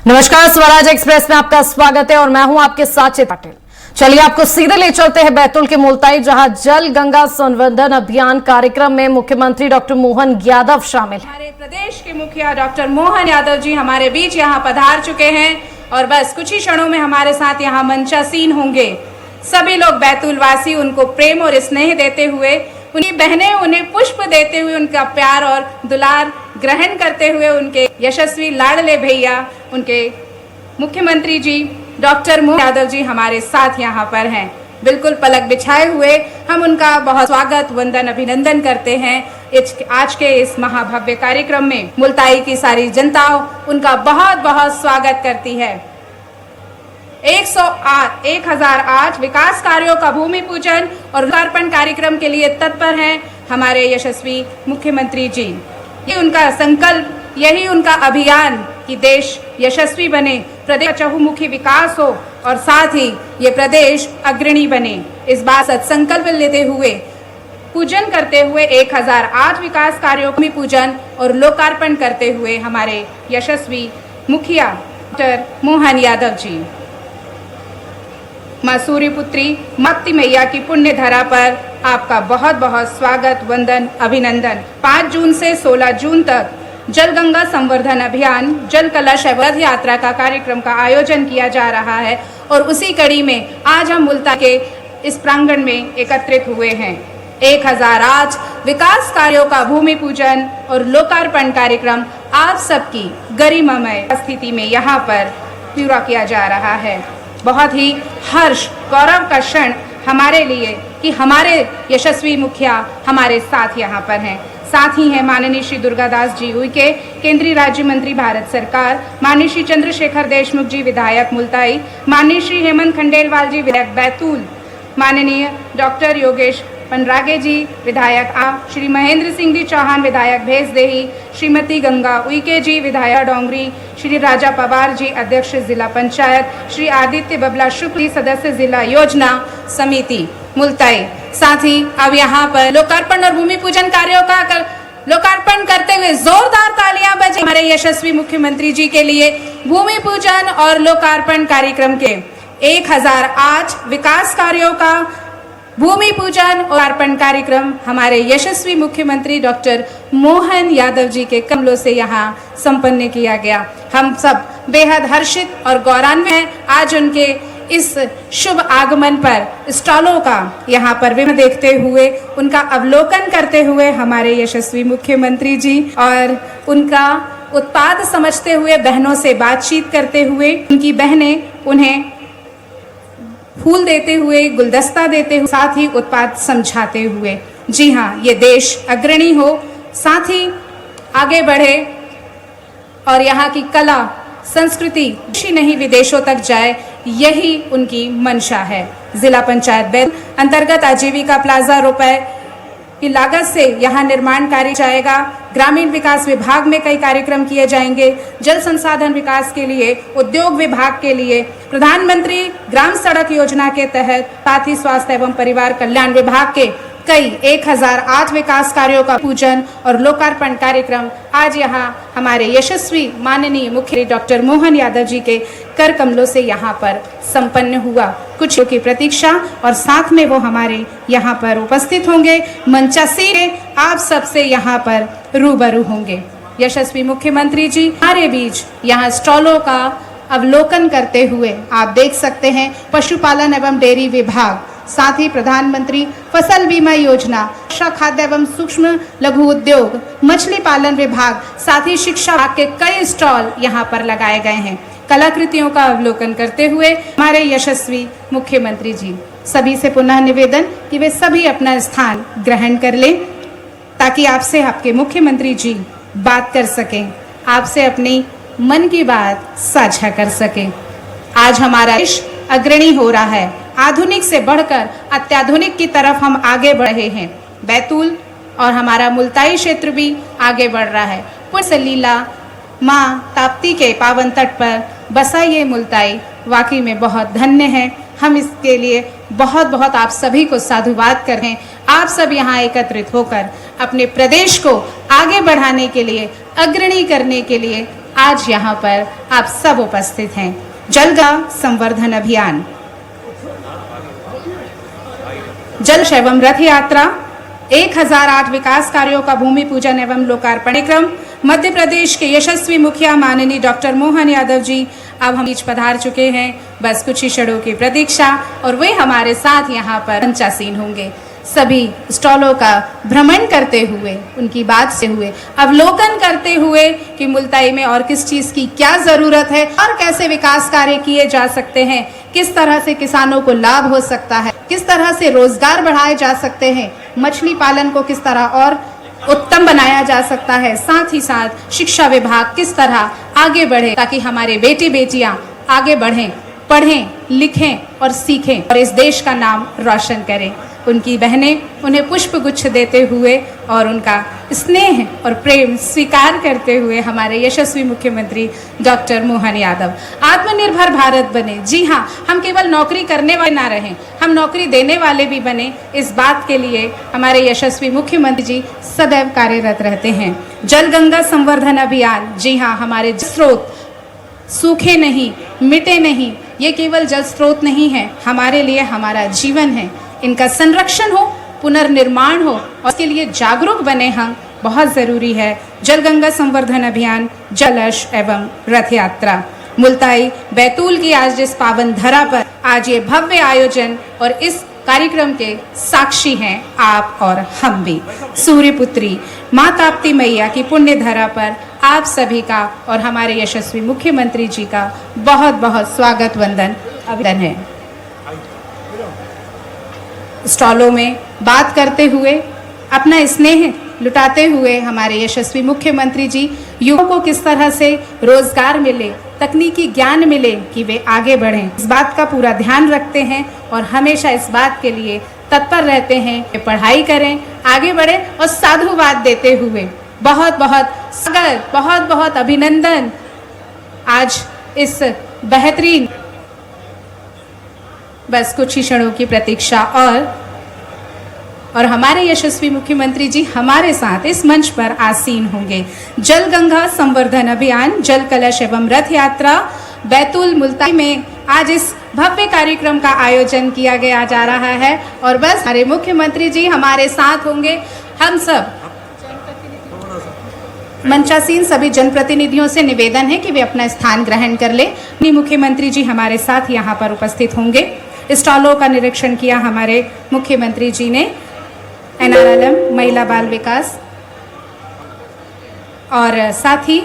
नमस्कार, स्वराज एक्सप्रेस में आपका स्वागत है और मैं हूं आपके साथ चित्रा पाटिल। चलिए आपको सीधे ले चलते हैं बैतूल के मुल्ताई, जहां जल गंगा संवर्धन अभियान कार्यक्रम में मुख्यमंत्री डॉक्टर मोहन यादव शामिल हैं। हमारे प्रदेश के मुखिया डॉक्टर मोहन यादव जी हमारे बीच यहां पधार चुके हैं और बस कुछ ही क्षणों में हमारे साथ यहां मंचासीन होंगे। सभी लोग बैतूल वासी उनको प्रेम और स्नेह देते हुए, उनकी बहनें उन्हें पुष्प देते हुए, उनका प्यार और दुलार ग्रहण करते हुए, उनके यशस्वी लाडले भैया, उनके मुख्यमंत्री जी डॉक्टर मोहन यादव जी हमारे साथ यहाँ पर हैं। बिल्कुल पलक बिछाए हुए हम उनका बहुत स्वागत, वंदन, अभिनंदन करते हैं। आज के इस महाभव्य कार्यक्रम में मुल्ताई की सारी जनता उनका बहुत बहुत स्वागत करती है। 1008 विकास कार्यों का भूमि पूजन और लोकार्पण कार्यक्रम के लिए तत्पर हैं हमारे यशस्वी मुख्यमंत्री जी। ये उनका संकल्प, यही उनका अभियान कि देश यशस्वी बने, प्रदेश का चहुमुखी विकास हो और साथ ही ये प्रदेश अग्रणी बने। इस बात संकल्प लेते हुए, पूजन करते हुए 1008 विकास कार्यों का पूजन और लोकार्पण करते हुए हमारे यशस्वी मुखिया डॉक्टर मोहन यादव जी। माँ सूर्यपुत्री मक्ति मैया की पुण्य धरा पर आपका बहुत बहुत स्वागत, वंदन, अभिनंदन। 5 जून से 16 जून तक जल गंगा संवर्धन अभियान, जल कलश रथ यात्रा का कार्यक्रम का आयोजन किया जा रहा है और उसी कड़ी में आज हम मुल्ताई के इस प्रांगण में एकत्रित हुए हैं। 1008 विकास कार्यों का भूमि पूजन और लोकार्पण कार्यक्रम आप सबकी गरिमामय स्थिति में यहाँ पर पूरा किया जा रहा है। बहुत ही हर्ष, गौरव का क्षण हमारे लिए कि हमारे यशस्वी मुखिया हमारे साथ यहाँ पर हैं। साथ ही हैं माननीय श्री दुर्गादास जी उइके, केंद्रीय राज्य मंत्री भारत सरकार, माननीय श्री चंद्रशेखर देशमुख जी विधायक मुल्ताई, माननीय श्री हेमंत खंडेलवाल जी विधायक बैतूल, माननीय डॉक्टर योगेश पनरागे जी विधायक श्री महेंद्र सिंह जी चौहान विधायक भेसदेही, श्रीमती गंगा उइके जी विधायक डोंगरी, श्री राजा पवार जी अध्यक्ष जिला पंचायत, श्री आदित्य बबला शुक्ल सदस्य जिला योजना समिति मुल्ताई। साथ ही अब यहाँ पर लोकार्पण और भूमि पूजन कार्यों का लोकार्पण करते हुए जोरदार तालियां बजे हमारे यशस्वी मुख्यमंत्री जी के लिए। भूमि पूजन और लोकार्पण कार्यक्रम के 1008 विकास कार्यों का भूमि पूजन और अर्पण कार्यक्रम हमारे यशस्वी मुख्यमंत्री डॉक्टर मोहन यादव जी के कमलों से यहाँ संपन्न किया गया। हम सब बेहद हर्षित और गौरवान्वित हैं आज उनके इस शुभ आगमन पर। स्टॉलों का यहाँ पर विभिन्न देखते हुए, उनका अवलोकन करते हुए हमारे यशस्वी मुख्यमंत्री जी और उनका उत्पाद समझते हुए, बहनों से बातचीत करते हुए, उनकी बहनें उन्हें फूल देते हुए, गुलदस्ता देते हुए, साथ ही उत्पाद समझाते हुए। जी हाँ, ये देश अग्रणी हो, साथ ही आगे बढ़े और यहाँ की कला संस्कृति नहीं विदेशों तक जाए, यही उनकी मंशा है। जिला पंचायत बैतूल अंतर्गत आजीविका प्लाजा रुपए की लागत से यहाँ निर्माण कार्य जाएगा। ग्रामीण विकास विभाग में कई कार्यक्रम किए जाएंगे। जल संसाधन विकास के लिए, उद्योग विभाग के लिए, प्रधानमंत्री ग्राम सड़क योजना के तहत, साथ ही स्वास्थ्य एवं परिवार कल्याण विभाग के कई 1008 विकास कार्यों का पूजन और लोकार्पण कार्यक्रम आज यहाँ हमारे यशस्वी माननीय मुख्यमंत्री डॉक्टर मोहन यादव जी के कर कमलों से यहाँ पर संपन्न हुआ। कुछ की प्रतीक्षा और साथ में वो हमारे यहाँ पर उपस्थित होंगे, मंचासीन आप सबसे यहाँ पर रूबरू होंगे। यशस्वी मुख्यमंत्री जी हमारे बीच यहाँ स्टॉलों का अवलोकन करते हुए आप देख सकते हैं पशुपालन एवं डेयरी विभाग, साथ ही प्रधानमंत्री फसल बीमा योजना, खाद्य एवं सूक्ष्म लघु उद्योग, मछली पालन विभाग, साथ ही शिक्षा विभाग के कई स्टॉल यहाँ पर लगाए गए हैं। कलाकृतियों का अवलोकन करते हुए हमारे यशस्वी मुख्यमंत्री जी, सभी से पुनः निवेदन कि वे सभी अपना स्थान ग्रहण कर लें ताकि आपसे आपके मुख्यमंत्री जी बात कर सकें, आपसे अपनी मन की बात साझा कर सकें। आज हमारा देश अग्रणी हो रहा है, आधुनिक से बढ़कर अत्याधुनिक की तरफ हम आगे बढ़ रहे हैं। बैतूल और हमारा मुल्ताई क्षेत्र भी आगे बढ़ रहा है। पुण्य सलीला माँ ताप्ती के पावन तट पर बसा ये मुल्ताई वाकई में बहुत धन्य है। हम इसके लिए बहुत बहुत आप सभी को साधुवाद कर रहे हैं। आप सब यहाँ एकत्रित होकर अपने प्रदेश को आगे बढ़ाने के लिए, अग्रणी करने के लिए आज यहाँ पर आप सब उपस्थित हैं। जल संवर्धन अभियान, जल एवं रथ यात्रा, 1008 विकास कार्यों का भूमि पूजन एवं लोकार्पण कार्यक्रम। मध्य प्रदेश के यशस्वी मुखिया माननीय डॉक्टर मोहन यादव जी अब हम बीच पधार चुके हैं। बस कुछ ही क्षणों की प्रतीक्षा और वे हमारे साथ यहाँ पर मंचासीन होंगे। सभी स्टॉलों का भ्रमण करते हुए, उनकी बात से हुए अवलोकन करते हुए कि मुल्ताई में और किस चीज की क्या जरूरत है और कैसे विकास कार्य किए जा सकते हैं, किस तरह से किसानों को लाभ हो सकता है, किस तरह से रोजगार बढ़ाए जा सकते हैं, मछली पालन को किस तरह और उत्तम बनाया जा सकता है, साथ ही साथ शिक्षा विभाग किस तरह आगे बढ़े ताकि हमारे बेटे बेटियां आगे बढ़ें, पढ़ें, लिखें और सीखें और इस देश का नाम रोशन करें। उनकी बहनें उन्हें पुष्प गुच्छ देते हुए और उनका स्नेह और प्रेम स्वीकार करते हुए हमारे यशस्वी मुख्यमंत्री डॉक्टर मोहन यादव आत्मनिर्भर भारत बने। जी हाँ, हम केवल नौकरी करने वाले ना रहें, हम नौकरी देने वाले भी बने। इस बात के लिए हमारे यशस्वी मुख्यमंत्री जी सदैव कार्यरत रहते हैं। जल गंगा संवर्धन अभियान, जी हाँ, हमारे स्रोत सूखे नहीं, मिटे नहीं, ये केवल जल स्रोत नहीं है, हमारे लिए हमारा जीवन है। इनका संरक्षण हो, पुनर्निर्माण हो और इसके लिए जागरूक बने हम, बहुत जरूरी है। जल गंगा संवर्धन अभियान, जलश एवं रथ यात्रा, मुल्ताई बैतूल की आज जिस पावन धरा पर आज ये भव्य आयोजन और इस कार्यक्रम के साक्षी हैं आप और हम भी। सूर्यपुत्री माँ ताप्ती मैया की पुण्य धरा पर आप सभी का और हमारे यशस्वी मुख्यमंत्री जी का बहुत बहुत स्वागत वंदन अभिनंदन है। स्टॉलों में बात करते हुए, अपना स्नेह लुटाते हुए हमारे यशस्वी मुख्यमंत्री जी युवाओं को किस तरह से रोजगार मिले, तकनीकी ज्ञान मिले कि वे आगे बढ़ें, इस बात का पूरा ध्यान रखते हैं और हमेशा इस बात के लिए तत्पर रहते हैं कि पढ़ाई करें, आगे बढ़ें और साधुवाद देते हुए बहुत बहुत स्वागत, बहुत बहुत अभिनंदन आज इस बेहतरीन। बस कुछ ही क्षणों की प्रतीक्षा और हमारे यशस्वी मुख्यमंत्री जी हमारे साथ इस मंच पर आसीन होंगे। जल गंगा संवर्धन अभियान, जल कलश एवं रथ यात्रा बैतूल मुल्ताई में आज इस भव्य कार्यक्रम का आयोजन किया गया जा रहा है और बस हमारे मुख्यमंत्री जी हमारे साथ होंगे। हम सब मंचासीन सभी जनप्रतिनिधियों से निवेदन है कि वे अपना स्थान ग्रहण कर ले। मुख्यमंत्री जी हमारे साथ यहाँ पर उपस्थित होंगे। स्टॉलों का निरीक्षण किया हमारे मुख्यमंत्री जी ने। NRLM महिला बाल विकास और साथ ही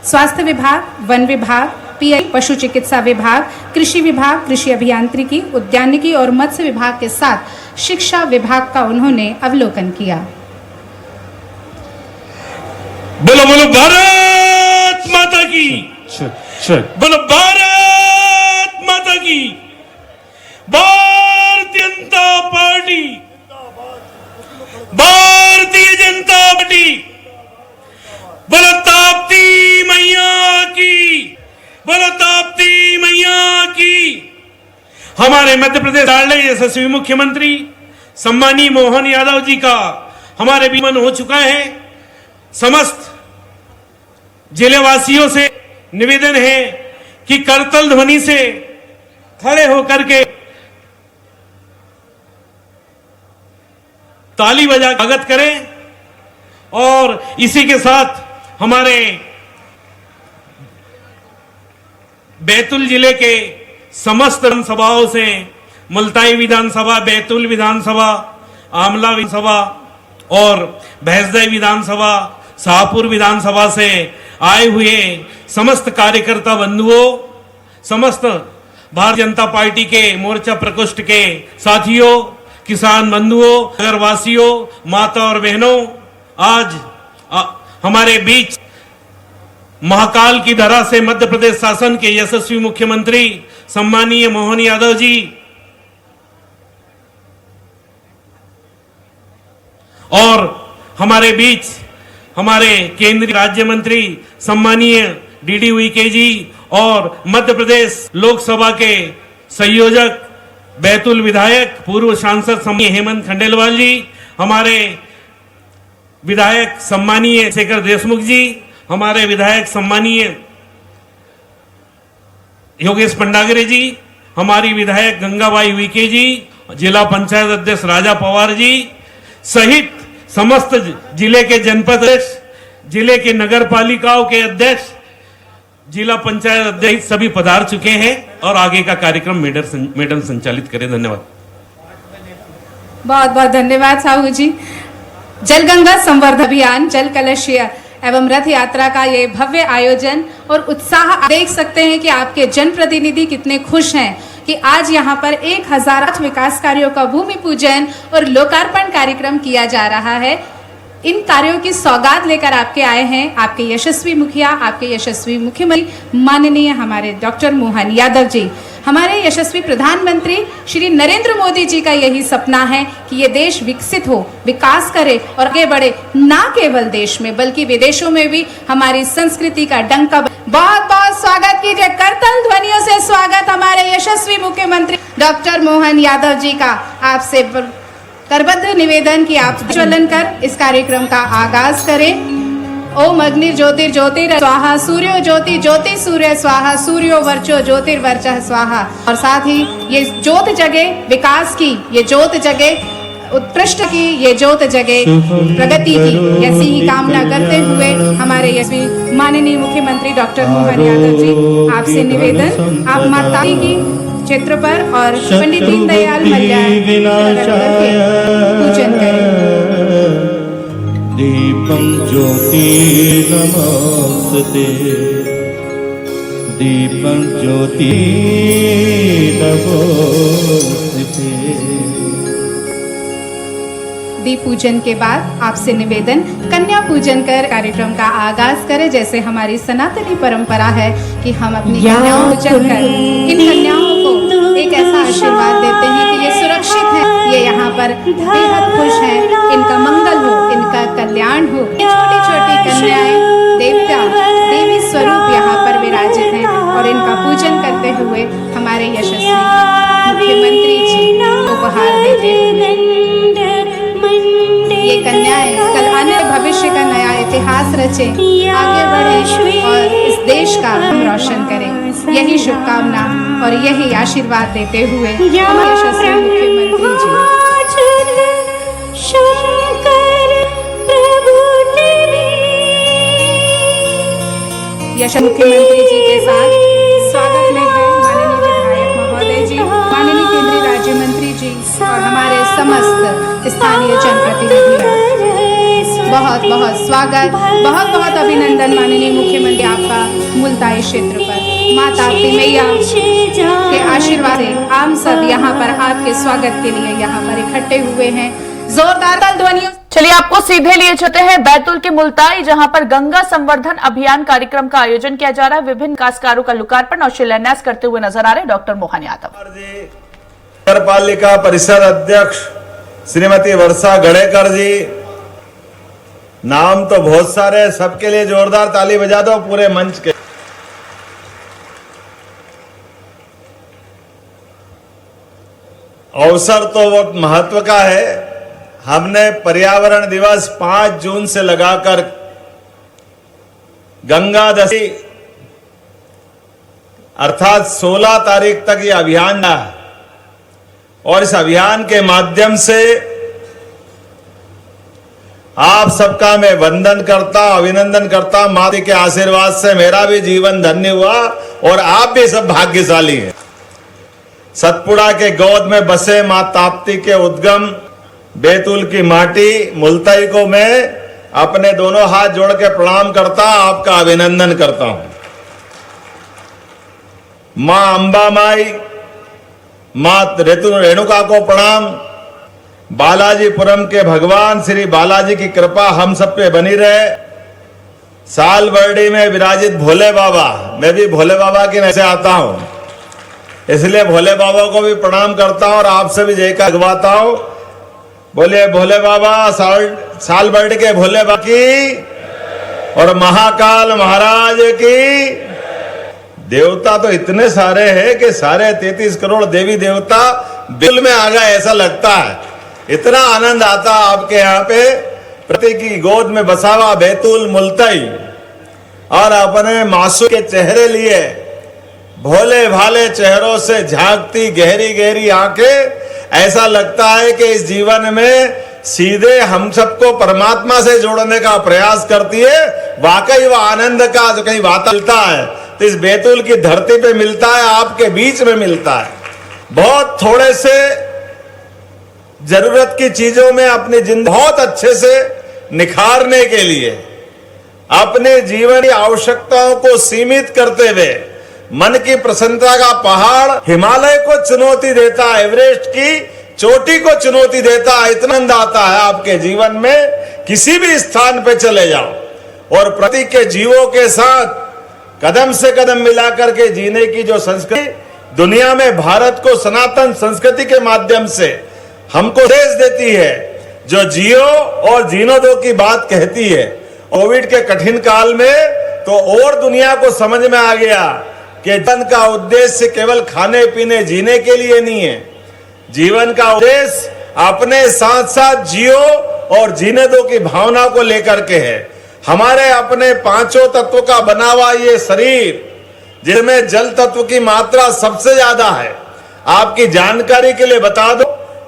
स्वास्थ्य विभाग, वन विभाग, PI पशु चिकित्सा विभाग, कृषि विभाग, कृषि अभियांत्रिकी, उद्यानिकी और मत्स्य विभाग के साथ शिक्षा विभाग का उन्होंने अवलोकन किया। बोलो बोलो भारत माता की, बोलो भारत माता की। भारतीय जनता पार्टी, भारतीय जनता पार्टी, बोलो ताप्ती मैया की, बोलो ताप्ती मैया की। हमारे मध्य प्रदेश यशस्वी मुख्यमंत्री सम्मानीय मोहन यादव जी का हमारे भी मन हो चुका है। समस्त जिलेवासियों से निवेदन है कि करतल ध्वनि से खड़े होकर के ताली बजा स्वागत करें और इसी के साथ हमारे बैतूल जिले के समस्त विधानसभाओं से मुल्ताई विधानसभा, बैतूल विधानसभा, आमला विधानसभा और भैंसदेव विधानसभा, शाहपुर विधानसभा से आए हुए समस्त कार्यकर्ता बंधुओं, समस्त भारतीय जनता पार्टी के मोर्चा प्रकोष्ठ के साथियों, किसान बंधुओं, नगरवासियों, माता और बहनों, आज हमारे बीच महाकाल की धरा से मध्य प्रदेश शासन के यशस्वी मुख्यमंत्री सम्मानीय मोहन यादव जी और हमारे बीच हमारे केंद्रीय राज्य मंत्री सम्मानीय DD उइके जी और मध्य प्रदेश लोकसभा के संयोजक बैतूल विधायक पूर्व सांसद सम्मानीय हेमंत खंडेलवाल जी, हमारे विधायक सम्मानीय शेखर देशमुख जी, हमारे विधायक सम्मानीय योगेश पंडागरे जी, हमारी विधायक गंगाबाई वीके जी, जिला पंचायत अध्यक्ष राजा पवार जी सहित समस्त जिले के जनपद अध्यक्ष, जिले के नगर पालिकाओं के अध्यक्ष, जिला पंचायत अध्यक्ष सभी पधार चुके हैं और आगे का कार्यक्रम मैडम संचालित करें। धन्यवाद। बहुत बहुत धन्यवाद साहू जी। जल गंगा संवर्धन अभियान, जल कलश एवं रथ यात्रा का ये भव्य आयोजन और उत्साह देख सकते हैं कि आपके जनप्रतिनिधि कितने खुश हैं कि आज यहाँ पर 1000 विकास कार्यों का भूमि पूजन और लोकार्पण कार्यक्रम किया जा रहा है। इन कार्यों की सौगात लेकर आपके आए हैं आपके यशस्वी मुखिया, आपके यशस्वी मुख्यमंत्री माननीय हमारे डॉक्टर मोहन यादव जी। हमारे यशस्वी प्रधानमंत्री श्री नरेंद्र मोदी जी का यही सपना है कि ये देश विकसित हो, विकास करे और आगे बढ़े, ना केवल देश में बल्कि विदेशों में भी हमारी संस्कृति का डंका। बहुत बहुत स्वागत कीजिए, करताल ध्वनियों से स्वागत हमारे यशस्वी मुख्यमंत्री डॉक्टर मोहन यादव जी का। आपसे करबद्ध निवेदन कि आप ज्वलन कर इस कार्यक्रम का आगाज करें। ओम अग्नि ज्योतिर्ज्योतिर स्वाहा, सूर्यो ज्योति ज्योति सूर्य स्वाहा, सूर्यो वर्चो ज्योतिर्वर्चः स्वाहा। और साथ ही ये ज्योत जगे विकास की, ये ज्योत जगे उत्कृष्ट की, ये ज्योत जगे प्रगति की, ऐसी ही कामना करते हुए हमारे यशस्वी माननीय मुख्यमंत्री डॉक्टर मोहन यादव जी, आपसे निवेदन आप माता की क्षेत्र पर और पंडित दीनदयाल मल्ल्या पूजन करें। दीपं ज्योति नमस्ते, दीपं ज्योति नमस्ते। दीप पूजन के बाद आपसे निवेदन कन्या पूजन कर कार्यक्रम का आगाज करें। जैसे हमारी सनातनी परंपरा है कि हम अपनी कन्याओं को पूजन कर इन कन्याओं को एक ऐसा आशीर्वाद देते हैं कि ये सुरक्षित है, ये यहाँ पर बेहद खुश है, इनका मंगल हो, इनका कल्याण हो। छोटी छोटी कन्याएं देवता देवी स्वरूप यहाँ पर विराजित हैं और इनका पूजन करते हुए हमारे यशस्वी मुख्यमंत्री जी उपहार देते हैं। ये कन्याएं कल आने भविष्य का नया इतिहास रचे, आगे बढ़े और इस देश का नाम रोशन करें। यही शुभकामना और यही आशीर्वाद देते हुए हमारे यशस्वी मुख्यमंत्री जी। यशस्वी मुख्यमंत्री जी के साथ स्वागत में है माननीय विधायक महोदय जी, माननीय केंद्रीय राज्य मंत्री जी और हमारे समस्त स्थानीय जनप्रतिनिधि। बहुत बहुत स्वागत, बहुत बहुत अभिनंदन माननीय मुख्यमंत्री आपका मुल्ताई क्षेत्र पर। माता मैया के आशीर्वाद से हम सब यहाँ पर आपके स्वागत के लिए यहाँ पर इकट्ठे हुए हैं। जोरदार ध्वनियों। चलिए आपको सीधे लिए चलते हैं बैतूल के मुल्ताई, जहां पर गंगा संवर्धन अभियान कार्यक्रम का आयोजन किया जा रहा है। विभिन्न विकास कार्यों का लोकार्पण और शिलान्यास करते हुए नजर आ रहे हैं डॉक्टर मोहन यादव। नगर पालिका परिषद अध्यक्ष श्रीमती वर्षा गणेकर जी, नाम तो बहुत सारे, सबके लिए जोरदार ताली बजा दो पूरे मंच के। अवसर तो बहुत महत्व का है। हमने पर्यावरण दिवस 5 जून से लगाकर गंगा दशमी अर्थात 16 तारीख तक ये अभियान है और इस अभियान के माध्यम से आप सबका मैं वंदन करता, अभिनंदन करता। माता के आशीर्वाद से मेरा भी जीवन धन्य हुआ और आप भी सब भाग्यशाली हैं। सतपुड़ा के गोद में बसे मां ताप्ती के उद्गम बैतूल की माटी मुल्ताई को मैं अपने दोनों हाथ जोड़ के प्रणाम करता, आपका अभिनंदन करता हूं। मां अंबा माई, मां रेणुका को प्रणाम। बालाजीपुरम के भगवान श्री बालाजी की कृपा हम सब पे बनी रहे। साल बरडी में विराजित भोले बाबा, मैं भी भोले बाबा के में से आता हूं, इसलिए भोले बाबा को भी प्रणाम करता हूं और आपसे भी जय का गवाता हूं। बोले भोले बाबा, साल बरडी के भोले बाबा की और महाकाल महाराज की। देवता तो इतने सारे हैं कि सारे 33 करोड़ देवी देवता बिल में आ गए ऐसा लगता है। इतना आनंद आता आपके यहाँ पे। प्रति की गोद में बसा हुआ बैतूल मुल्ताई और अपने मासूम के चेहरे लिए भोले भाले चेहरों से झांकती गहरी गहरी आंखें, ऐसा लगता है कि इस जीवन में सीधे हम सबको परमात्मा से जोड़ने का प्रयास करती है। वाकई वह आनंद का जो कहीं वाता मिलता है तो इस बैतूल की धरती पे मिलता है, आपके बीच में मिलता है। बहुत थोड़े से जरूरत की चीजों में अपनी जिंदगी बहुत अच्छे से निखारने के लिए अपने जीवन की आवश्यकताओं को सीमित करते हुए मन की प्रसन्नता का पहाड़ हिमालय को चुनौती देता है, एवरेस्ट की चोटी को चुनौती देता है। इतना आनंद आता है आपके जीवन में, किसी भी स्थान पे चले जाओ और प्रति के जीवों के साथ कदम से कदम मिलाकर के जीने की जो संस्कृति दुनिया में भारत को सनातन संस्कृति के माध्यम से हमको देश देती है, जो जियो और जीनो दो की बात कहती है। कोविड के कठिन काल में तो और दुनिया को समझ में आ गया कि जीवन का उद्देश्य केवल खाने पीने जीने के लिए नहीं है। जीवन का उद्देश्य अपने साथ साथ जियो और जीने दो की भावना को लेकर के है। हमारे अपने पांचों तत्वों का बना हुआ ये शरीर, जिसमें जल तत्व की मात्रा सबसे ज्यादा है। आपकी जानकारी के लिए बता दो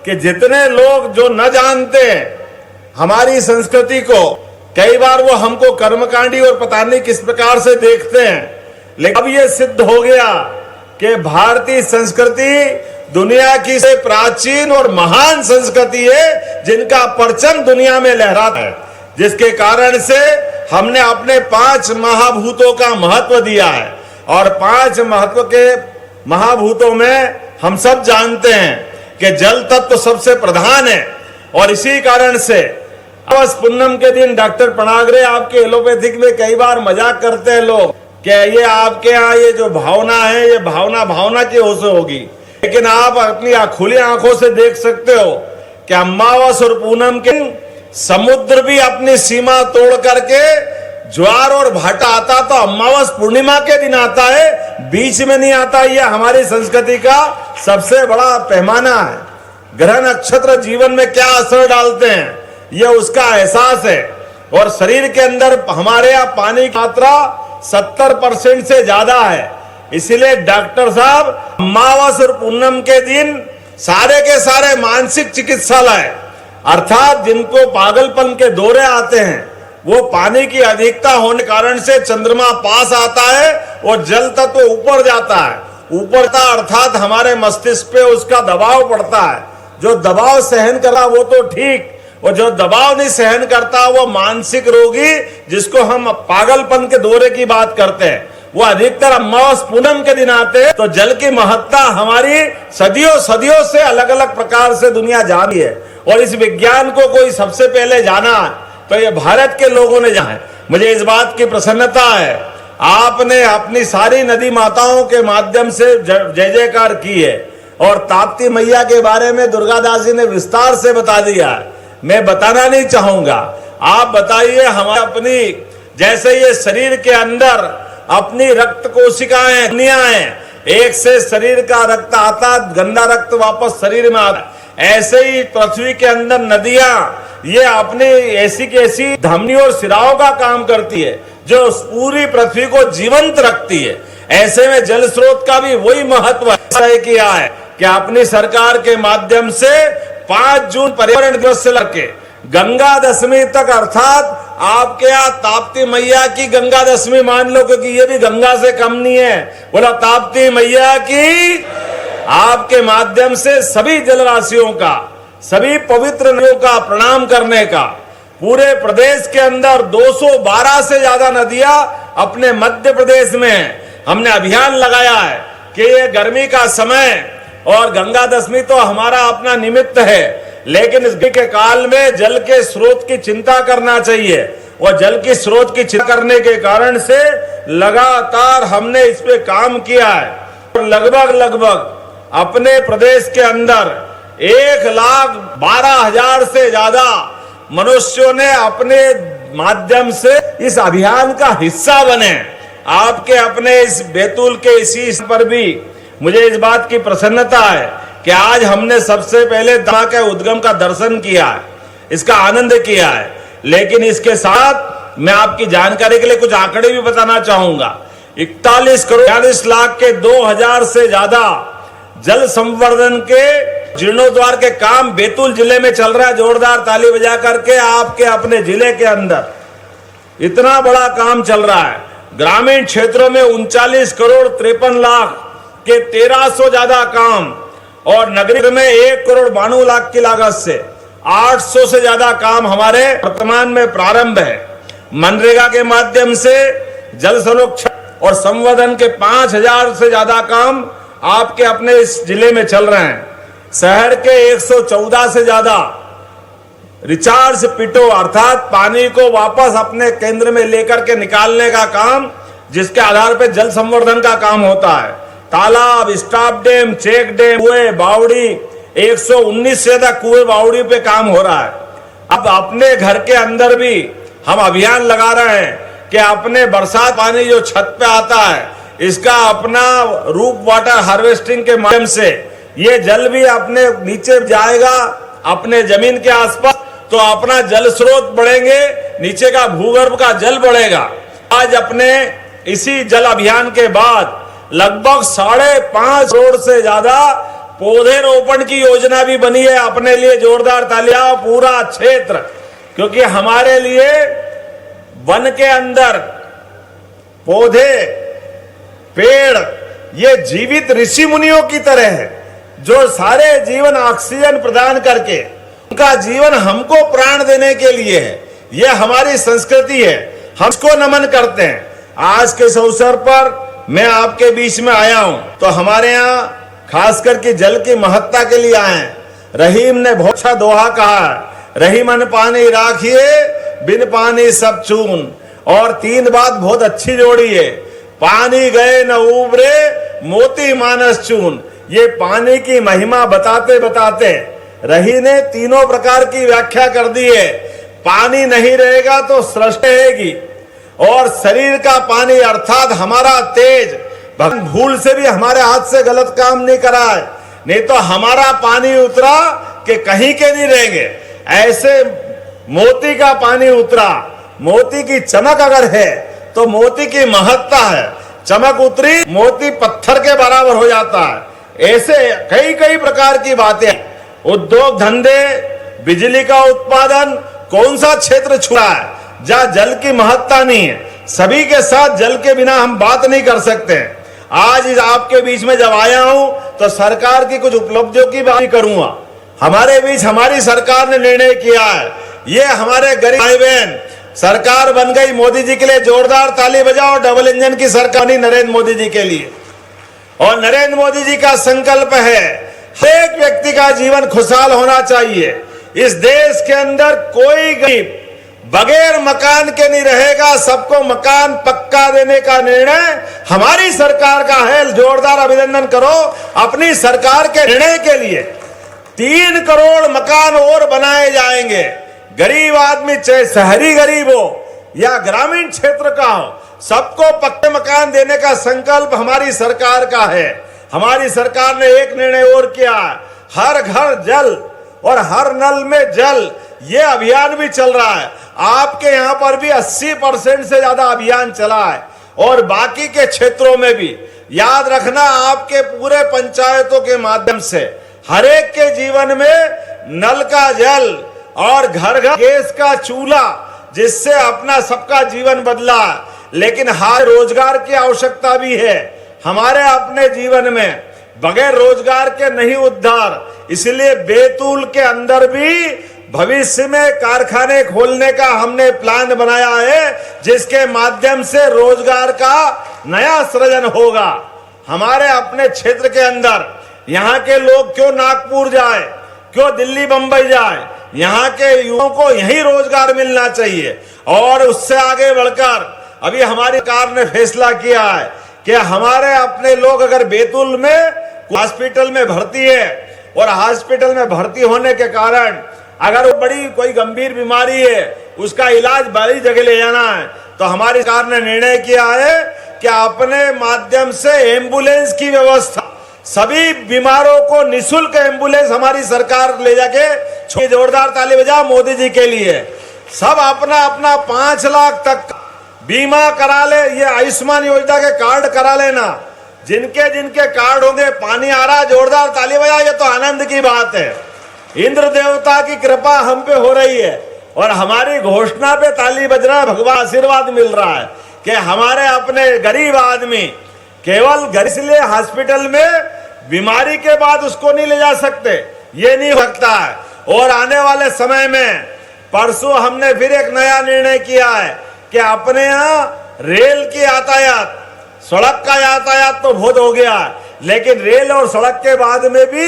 कि जितने लोग जो न जानते हैं हमारी संस्कृति को, कई बार वो हमको कर्मकांडी और पता नहीं किस प्रकार से देखते हैं, लेकिन अब ये सिद्ध हो गया कि भारतीय संस्कृति दुनिया की से प्राचीन और महान संस्कृति है, जिनका परचम दुनिया में लहराता है, जिसके कारण से हमने अपने 5 महाभूतों का महत्व दिया है। और 5 महत्व के महाभूतों में हम सब जानते हैं कि जल तत्व सबसे प्रधान है। और इसी कारण से अवस पूनम के दिन डॉक्टर पनागरे आपके एलोपैथिक में कई बार मजाक करते हैं लोग कि ये आपके यहाँ ये जो भावना है, ये भावना की ओर से होगी, लेकिन आप अपनी खुली आंखों से देख सकते हो कि अमावस और पूनम के समुद्र भी अपनी सीमा तोड़ करके ज्वार और भाटा आता तो अमावस पूर्णिमा के दिन आता है, बीच में नहीं आता। यह हमारी संस्कृति का सबसे बड़ा पैमाना है। ग्रह नक्षत्र जीवन में क्या असर डालते हैं, यह उसका एहसास है। और शरीर के अंदर हमारे यहाँ पानी की मात्रा 70% से ज्यादा है। इसलिए डॉक्टर साहब अमावस और पूनम के दिन सारे के सारे मानसिक चिकित्सालय, अर्थात जिनको पागलपन के दौरे आते हैं, वो पानी की अधिकता होने कारण से चंद्रमा पास आता है और जल तत्व ऊपर जाता है। ऊपर का अर्थात हमारे मस्तिष्क पे उसका दबाव पड़ता है। जो दबाव सहन करा वो तो ठीक, और जो दबाव नहीं सहन करता वो मानसिक रोगी, जिसको हम पागलपन के दौरे की बात करते हैं, वो अधिकतर अमावस पूनम के दिन आते हैं। तो जल की महत्ता हमारी सदियों से अलग अलग प्रकार से दुनिया जानी है, और इस विज्ञान को कोई सबसे पहले जाना तो ये भारत के लोगों ने जाना है। मुझे इस बात की प्रसन्नता है, आपने अपनी सारी नदी माताओं के माध्यम से जय जयकार की है, और ताप्ती मैया के बारे में दुर्गादास जी ने विस्तार से बता दिया है, मैं बताना नहीं चाहूंगा। आप बताइए, हमारे अपनी जैसे ये शरीर के अंदर अपनी रक्त कोशिकाएं हैं, एक से शरीर का रक्त आता, गंदा रक्त वापस शरीर में आता, ऐसे ही पृथ्वी के अंदर नदियां ये अपनी ऐसी की ऐसी धमनी और सिराओं का काम करती है, जो पूरी पृथ्वी को जीवंत रखती है। ऐसे में जल स्रोत का भी वही महत्व तय किया है कि अपनी सरकार के माध्यम से 5 जून पर्यावरण दिवस से लेकर गंगा दशमी तक, अर्थात आपके यहाँ ताप्ती मैया की गंगा दशमी मान लो, क्योंकि ये भी गंगा से कम नहीं है, बोला ताप्ती मैया की, आपके माध्यम से सभी जलराशियों का, सभी पवित्र नदियों का प्रणाम करने का पूरे प्रदेश के अंदर 212 से ज्यादा नदियां अपने मध्य प्रदेश में हमने अभियान लगाया है कि ये गर्मी का समय और गंगा दशमी तो हमारा अपना निमित्त है, लेकिन इस के काल में जल के स्रोत की चिंता करना चाहिए। और जल की स्रोत की चिंता करने के कारण से लगातार हमने इस पे काम किया है, और लगभग अपने प्रदेश के अंदर 1,12,000 से ज्यादा मनुष्यों ने अपने माध्यम से इस अभियान का हिस्सा बने। आपके अपने इस बैतूल के इसी पर भी मुझे इस बात की प्रसन्नता है कि आज हमने सबसे पहले दमा के उद्गम का दर्शन किया है, इसका आनंद किया है, लेकिन इसके साथ मैं आपकी जानकारी के लिए कुछ आंकड़े भी बताना चाहूंगा। 41 करोड़ 40 लाख के 2000 से ज्यादा जल संवर्धन के जीर्णोद्वार के काम बैतूल जिले में चल रहा है। जोरदार ताली बजा करके आपके अपने जिले के अंदर इतना बड़ा काम चल रहा है। ग्रामीण क्षेत्रों में 39 करोड़ 53 लाख के 1300 ज्यादा काम और नगरीय में 1 करोड़ 92 लाख की लागत से 800 से ज्यादा काम हमारे वर्तमान में प्रारंभ है। मनरेगा के माध्यम से जल संरक्षण और संवर्धन के 5000 से ज्यादा काम आपके अपने इस जिले में चल रहे हैं। शहर के 114 से ज्यादा रिचार्ज पिटो अर्थात पानी को वापस अपने केंद्र में लेकर के निकालने का काम, जिसके आधार पर जल संवर्धन का काम होता है। तालाब, स्टॉप डैम, चेक डैम, कुएं, बावड़ी, 119 से ज्यादा कुएं बावड़ी पे काम हो रहा है। अब अपने घर के अंदर भी हम अभियान लगा रहे हैं कि अपने बरसात पानी जो छत पे आता है इसका अपना रूप वाटर हार्वेस्टिंग के माध्यम से ये जल भी अपने नीचे जाएगा, अपने जमीन के आसपास, तो अपना जल स्रोत बढ़ेंगे, नीचे का भूगर्भ का जल बढ़ेगा। आज अपने इसी जल अभियान के बाद लगभग 5.5 करोड़ से ज्यादा पौधे रोपण की योजना भी बनी है अपने लिए। जोरदार तालियां पूरा क्षेत्र, क्योंकि हमारे लिए वन के अंदर पौधे पेड़ ये जीवित ऋषि मुनियों की तरह है, जो सारे जीवन ऑक्सीजन प्रदान करके उनका जीवन हमको प्राण देने के लिए है। ये हमारी संस्कृति है, हम इसको नमन करते हैं। आज के इस अवसर पर मैं आपके बीच में आया हूं तो हमारे यहाँ खास करके जल की महत्ता के लिए आए हैं। रहीम ने बहुत अच्छा दोहा कहा है, रहीमन पानी राखिए बिन पानी सब चून। और 3 बात बहुत अच्छी जोड़ी है, पानी गए न उबरे मोती मानस चून। ये पानी की महिमा बताते बताते रही ने तीनों प्रकार की व्याख्या कर दी है। पानी नहीं रहेगा तो सृष्टि रहेगी, और शरीर का पानी अर्थात हमारा तेज, भगवान भूल से भी हमारे हाथ से गलत काम नहीं करा है, नहीं तो हमारा पानी उतरा कि कहीं के नहीं रहेंगे। ऐसे मोती का पानी उतरा, मोती की चमक अगर है तो मोती की महत्ता है, चमक उतरी मोती पत्थर के बराबर हो जाता है। ऐसे कई कई प्रकार की बातें, उद्योग धंधे, बिजली का उत्पादन, कौन सा क्षेत्र छुड़ा है जहां जल की महत्ता नहीं है। सभी के साथ जल के बिना हम बात नहीं कर सकते। आज इस आपके बीच में जब आया हूं तो सरकार की कुछ उपलब्धियों की बात करूंगा। हमारे बीच हमारी सरकार ने निर्णय किया है, ये हमारे गरीब भाई बहन सरकार बन गई मोदी जी के लिए। जोरदार ताली बजाओ, डबल इंजन की सरकार नहीं नरेंद्र मोदी जी के लिए। और नरेंद्र मोदी जी का संकल्प है हर एक व्यक्ति का जीवन खुशहाल होना चाहिए। इस देश के अंदर कोई गरीब बगैर मकान के नहीं रहेगा, सबको मकान पक्का देने का निर्णय हमारी सरकार का है। जोरदार अभिनंदन करो अपनी सरकार के निर्णय के लिए। 3 करोड़ मकान और बनाए जाएंगे। गरीब आदमी चाहे शहरी गरीब हो या ग्रामीण क्षेत्र का हो, सबको पक्के मकान देने का संकल्प हमारी सरकार का है। हमारी सरकार ने एक निर्णय और किया, हर घर जल और हर नल में जल, ये अभियान भी चल रहा है। आपके यहाँ पर भी 80% से ज्यादा अभियान चला है, और बाकी के क्षेत्रों में भी। याद रखना, आपके पूरे पंचायतों के माध्यम से हर एक के जीवन में नल का जल और घर घर गैस का चूल्हा, जिससे अपना सबका जीवन बदला। लेकिन हर रोजगार की आवश्यकता भी है हमारे अपने जीवन में, बगैर रोजगार के नहीं उद्धार। इसलिए बैतूल के अंदर भी भविष्य में कारखाने खोलने का हमने प्लान बनाया है, जिसके माध्यम से रोजगार का नया सृजन होगा हमारे अपने क्षेत्र के अंदर। यहाँ के लोग क्यों नागपुर जाए, क्यों दिल्ली बंबई जाए, यहाँ के युवाओं को यही रोजगार मिलना चाहिए। और उससे आगे बढ़कर अभी हमारी सरकार ने फैसला किया है कि हमारे अपने लोग अगर बैतूल में हॉस्पिटल में भर्ती है, और हॉस्पिटल में भर्ती होने के कारण अगर वो बड़ी कोई गंभीर बीमारी है, उसका इलाज बड़ी जगह ले जाना है, तो हमारी सरकार ने निर्णय किया है कि अपने माध्यम से एम्बुलेंस की व्यवस्था, सभी बीमारों को निःशुल्क एम्बुलेंस हमारी सरकार ले जाके। जोरदार ताली बजाओ मोदी जी के लिए। सब अपना अपना 5 लाख तक बीमा करा ले। ये आयुष्मान योजना के कार्ड करा लेना। जिनके जिनके कार्ड होंगे, पानी आ रहा, जोरदार ताली बजाओ, ये तो आनंद की बात है। इंद्र देवता की कृपा हम पे हो रही है और हमारी घोषणा पे ताली बज रहा है। भगवान आशीर्वाद मिल रहा है कि हमारे अपने गरीब आदमी केवल घर, इसलिए हॉस्पिटल में बीमारी के बाद उसको नहीं ले जा सकते, ये नहीं हो सकता है। और आने वाले समय में परसों हमने फिर एक नया निर्णय किया है कि अपने यहाँ रेल की यातायात, सड़क का यातायात तो बहुत हो गया है, लेकिन रेल और सड़क के बाद में भी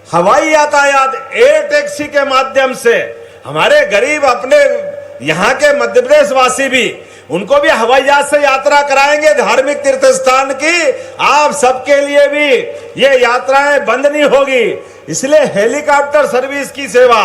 हवाई यातायात, एयर टैक्सी के माध्यम से हमारे गरीब अपने यहाँ के मध्य प्रदेश वासी भी, उनको भी हवाई जहाज से यात्रा कराएंगे धार्मिक तीर्थ स्थान की। आप सबके लिए भी ये यात्राएं बंद नहीं होगी। इसलिए हेलीकॉप्टर सर्विस की सेवा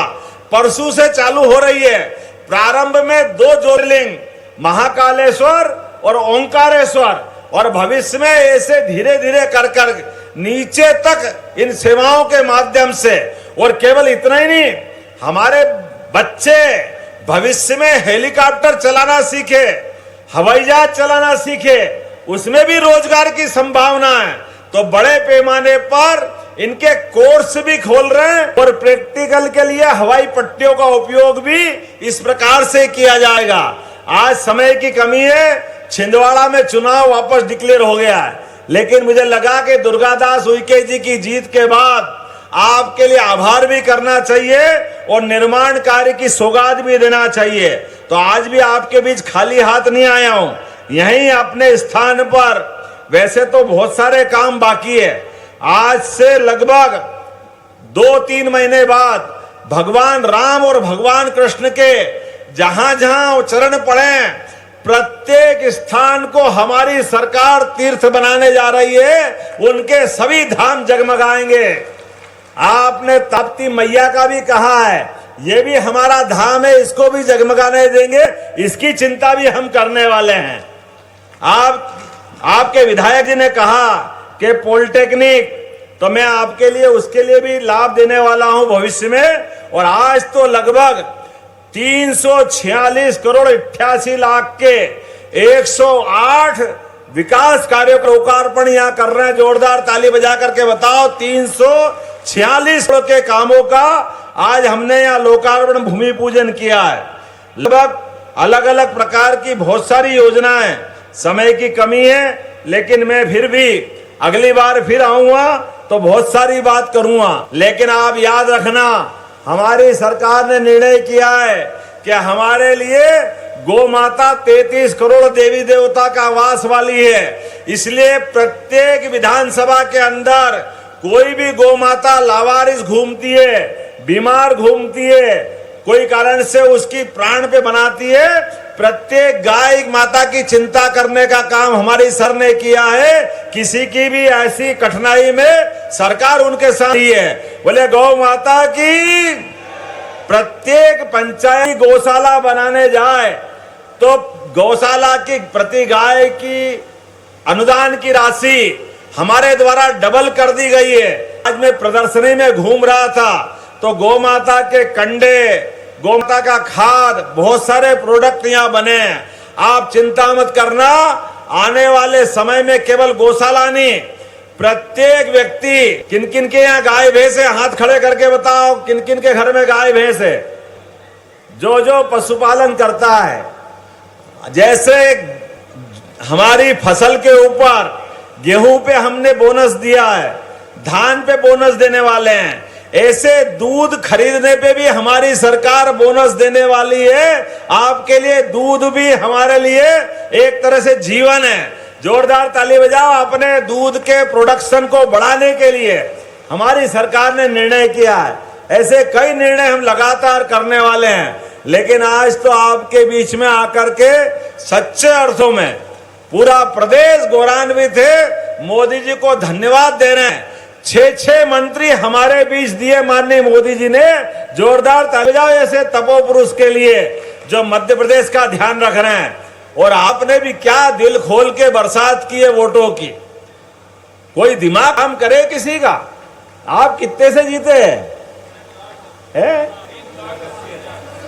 परसों से चालू हो रही है। प्रारंभ में 2 ज्योतिर्लिंग महाकालेश्वर और ओंकारेश्वर, और भविष्य में ऐसे धीरे धीरे कर कर नीचे तक इन सेवाओं के माध्यम से। और केवल इतना ही नहीं, हमारे बच्चे भविष्य में हेलीकॉप्टर चलाना सीखे, हवाई जहाज चलाना सीखे, उसमें भी रोजगार की संभावना है। तो बड़े पैमाने पर इनके कोर्स भी खोल रहे हैं और प्रैक्टिकल के लिए हवाई पट्टियों का उपयोग भी इस प्रकार से किया जाएगा। आज समय की कमी है, छिंदवाड़ा में चुनाव वापस डिक्लेयर हो गया है, लेकिन मुझे लगा कि दुर्गादास उइके जी की जीत के बाद आपके लिए आभार भी करना चाहिए और निर्माण कार्य की सौगात भी देना चाहिए। तो आज भी आपके बीच खाली हाथ नहीं आया हूं, यहीं अपने स्थान पर। वैसे तो बहुत सारे काम बाकी है। आज से लगभग 2-3 महीने बाद भगवान राम और भगवान कृष्ण के जहां जहां चरण पड़े, प्रत्येक स्थान को हमारी सरकार तीर्थ बनाने जा रही है। उनके सभी धाम जगमगाएंगे। आपने ताप्ती मैया का भी कहा है, ये भी हमारा धाम है, इसको भी जगमगाने देंगे। इसकी चिंता भी हम करने वाले हैं। आपके विधायक जी ने कहा कि पॉलिटेक्निक, तो मैं आपके लिए उसके लिए भी लाभ देने वाला हूं भविष्य में। और आज तो लगभग 346 करोड़ 88 लाख के 108 विकास कार्यों का लोकार्पण यहां कर रहे हैं। जोरदार ताली बजा करके बताओ, 346 करोड़ के कामों का आज हमने यहां लोकार्पण भूमि पूजन किया है। लगभग अलग अलग प्रकार की बहुत सारी योजनाएं, समय की कमी है, लेकिन मैं फिर भी अगली बार फिर आऊंगा तो बहुत सारी बात करूंगा। लेकिन आप याद रखना, हमारी सरकार ने निर्णय किया है कि हमारे लिए गौ माता 33 करोड़ देवी देवता का वास वाली है। इसलिए प्रत्येक विधानसभा के अंदर कोई भी गौ माता लावारिस घूमती है, बीमार घूमती है, कोई कारण से उसकी प्राण पे बनाती है, प्रत्येक गाय माता की चिंता करने का काम हमारी सर ने किया है। किसी की भी ऐसी कठिनाई में सरकार उनके साथ ही है। बोले गौ माता की। प्रत्येक पंचायत गौशाला बनाने जाए तो गौशाला की प्रति गाय की अनुदान की राशि हमारे द्वारा डबल कर दी गई है। आज मैं प्रदर्शनी में घूम रहा था तो गौ माता के कंडे, गौ माता का खाद, बहुत सारे प्रोडक्ट यहाँ बने हैं। आप चिंता मत करना, आने वाले समय में केवल गौशाला नहीं, प्रत्येक व्यक्ति, किन किन के यहाँ गाय भैंस है, हाथ खड़े करके बताओ किन किन के घर में गाय भैंस है। जो जो पशुपालन करता है, जैसे हमारी फसल के ऊपर गेहूं पे हमने बोनस दिया है, धान पे बोनस देने वाले हैं, ऐसे दूध खरीदने पे भी हमारी सरकार बोनस देने वाली है। आपके लिए दूध भी हमारे लिए एक तरह से जीवन है। जोरदार ताली बजाओ। अपने दूध के प्रोडक्शन को बढ़ाने के लिए हमारी सरकार ने निर्णय किया है। ऐसे कई निर्णय हम लगातार करने वाले हैं। लेकिन आज तो आपके बीच में आकर के सच्चे अर्थों में पूरा प्रदेश गौरवान्वित है। मोदी जी को धन्यवाद दे रहे हैं। 6 मंत्री हमारे बीच दिए माननीय मोदी जी ने। जोरदार ताली बजाओ ऐसे तपोपुरुष के लिए जो मध्य प्रदेश का ध्यान रख रहे हैं। और आपने भी क्या दिल खोल के बरसात की है वोटों की। कोई दिमाग काम करे किसी का। आप कितने से जीते हैं?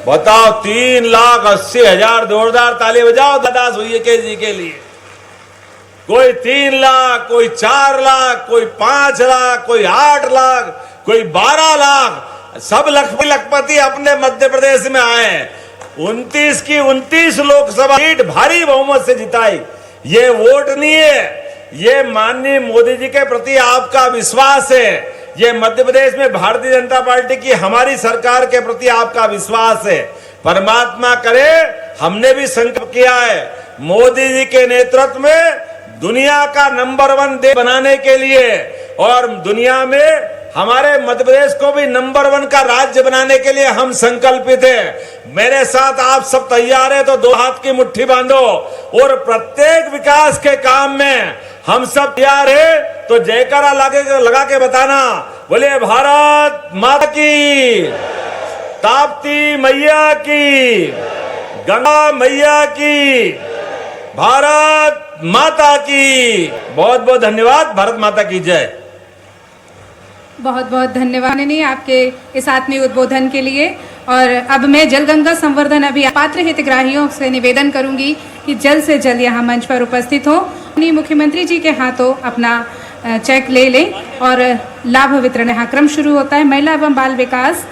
बताओ 3,80,000, जोरदार ताली बजाओ दादा सुइके जी के लिए। कोई 3 लाख, कोई 4 लाख, कोई 5 लाख, कोई 8 लाख, कोई 12 लाख, सब लखपति अपने मध्य प्रदेश में आए। 29 की 29 लोकसभा सीट भारी बहुमत से जिताई। ये वोट नहीं है, ये माननीय मोदी जी के प्रति आपका विश्वास है। ये मध्य प्रदेश में भारतीय जनता पार्टी की हमारी सरकार के प्रति आपका विश्वास है। परमात्मा करे, हमने भी संकल्प किया है मोदी जी के नेतृत्व में दुनिया का नंबर 1 देश बनाने के लिए, और दुनिया में हमारे मध्य प्रदेश को भी नंबर 1 का राज्य बनाने के लिए हम संकल्पित हैं। मेरे साथ आप सब तैयार हैं तो 2 हाथ की मुट्ठी बांधो, और प्रत्येक विकास के काम में हम सब तैयार हैं तो जयकारा लगा के बताना, बोले भारत माता की, ताप्ती मैया की, गंगा मैया की, भारत माता की। बहुत बहुत धन्यवाद। भारत माता की जय। बहुत बहुत धन्यवाद आपके इस आत्मीय उद्बोधन के लिए। और अब मैं जल गंगा संवर्धन अभियान पात्र हितग्राहियों से निवेदन करूंगी कि जल्द से जल्द यहाँ मंच पर उपस्थित हो, मुख्यमंत्री जी के हाथों अपना चेक ले लें और लाभ वितरण यहाँ क्रम शुरू होता है। महिला एवं बाल विकास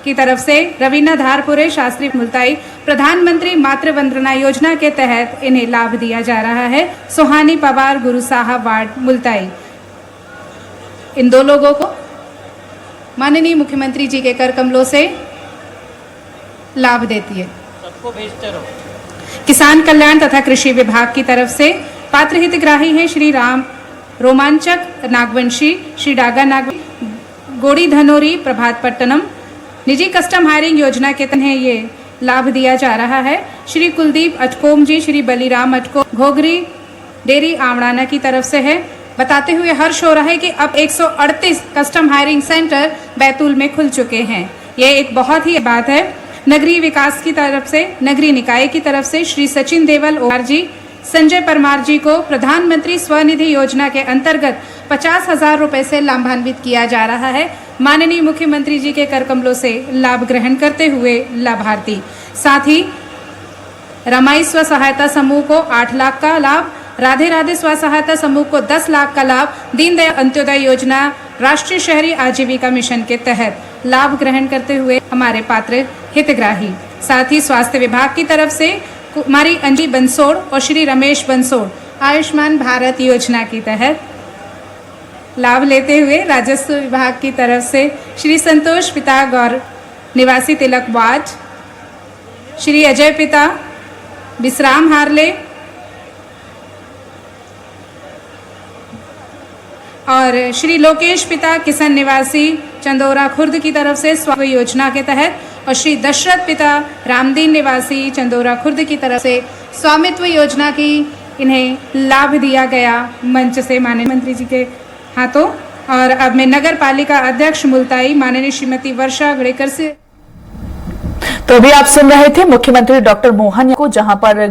की तरफ से रवीना धारपुरे शास्त्री मुल्ताई प्रधानमंत्री मातृ वंदना योजना के तहत इन्हें लाभ दिया जा रहा है। सुहानी पवार गुरु साहब वार्ड मुल्ताई, इन 2 लोगों को माननीय मुख्यमंत्री जी के कर कमलों से लाभ देती है। सबको भेजते रहो। किसान कल्याण तथा कृषि विभाग की तरफ से पात्र हितग्राही हैं श्री राम रोमांचक नागवंशी, श्री डागा नागवंशी, गोड़ी धनोरी, प्रभात पट्टनम। निजी कस्टम हायरिंग योजना के तहत ये लाभ दिया जा रहा है। श्री कुलदीप अटकोम जी, श्री बलीराम अटकोम, घोगरी डेरी आमड़ाना की तरफ से है। बताते हुए हर्ष हो रहा है कि अब 138 कस्टम हायरिंग सेंटर बैतूल में खुल चुके हैं। ये एक बहुत ही बात है। नगरीय विकास की तरफ से, नगरीय निकाय की तरफ से श्री सचिन देवल ओआर जी, संजय परमार जी को प्रधानमंत्री स्वनिधि योजना के अंतर्गत 50,000 रुपए से लाभान्वित किया जा रहा है। माननीय मुख्यमंत्री जी के कर कमलों से लाभ ग्रहण करते हुए लाभार्थी, साथ ही रमाई स्व सहायता समूह को 8 लाख का लाभ, राधे राधे स्व सहायता समूह को 10 लाख का लाभ, दीनदयाल अंत्योदय योजना राष्ट्रीय शहरी आजीविका मिशन के तहत लाभ ग्रहण करते हुए हमारे पात्र हितग्राही, साथ ही स्वास्थ्य विभाग की तरफ से कुमारी अंजी बंसोड़ और श्री रमेश बंसोड़ आयुष्मान भारत योजना के तहत लाभ लेते हुए, राजस्व विभाग की तरफ से श्री संतोष पिता गौर निवासी तिलक वार्ड, श्री अजय पिता विश्राम हारले और श्री लोकेश पिता किशन निवासी चंदोरा खुर्द की तरफ से स्वास्थ्य योजना के तहत, और श्री दशरथ पिता रामदीन निवासी चंदोरा खुर्द की तरफ से स्वामित्व योजना की इन्हें लाभ दिया गया मंच से माननीय मंत्री जी के हाथों। और अब मैं नगर पालिका अध्यक्ष मुल्ताई माननीय श्रीमती वर्षा गड़ेकर से। तो अभी आप सुन रहे थे मुख्यमंत्री डॉक्टर मोहन को, जहां पर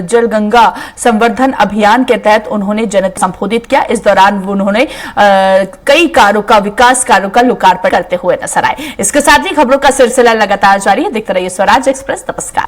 जल गंगा संवर्धन अभियान के तहत उन्होंने जनता संबोधित किया। इस दौरान उन्होंने कई कार्यों का, विकास कार्यों का लोकार्पण करते हुए नजर आए। इसके साथ ही खबरों का सिलसिला लगातार जारी है। देखते रहिए स्वराज एक्सप्रेस। नमस्कार।